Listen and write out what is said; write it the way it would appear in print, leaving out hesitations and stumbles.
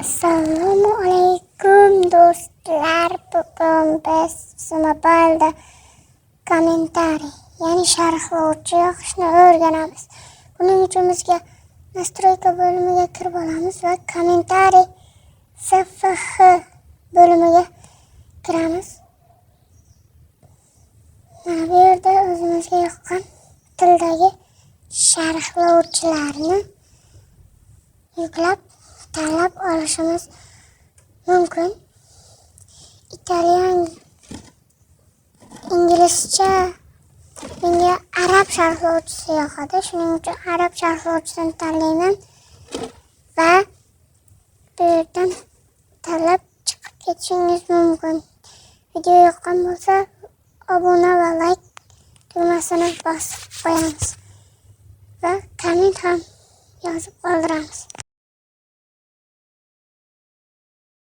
Assalomu alaykum do'stlar. Bugun biz mobilda kommentariy, ya'ni sharhlovchi yoqishni o'rganamiz. Buning uchun bizga nastroyka bo'limiga kirib olamiz va kommentariy SFH bo'limiga kiramiz. Mana bu yerda o'zimizga yoqqan tildagi sharhlovchilarni yuklab tanlab olishimiz mumkin. Italyan, inglizcha, menga arab sharhlovchisi yoqadi. Shuning uchun arab sharhlovchisini tanlayman va bu yerdan tanlab chiqib ketishingiz mumkin. Video yoqqan bo'lsa obuna va like tugmasini bosib qo'yamiz va komment ham yozib qoldiramiz.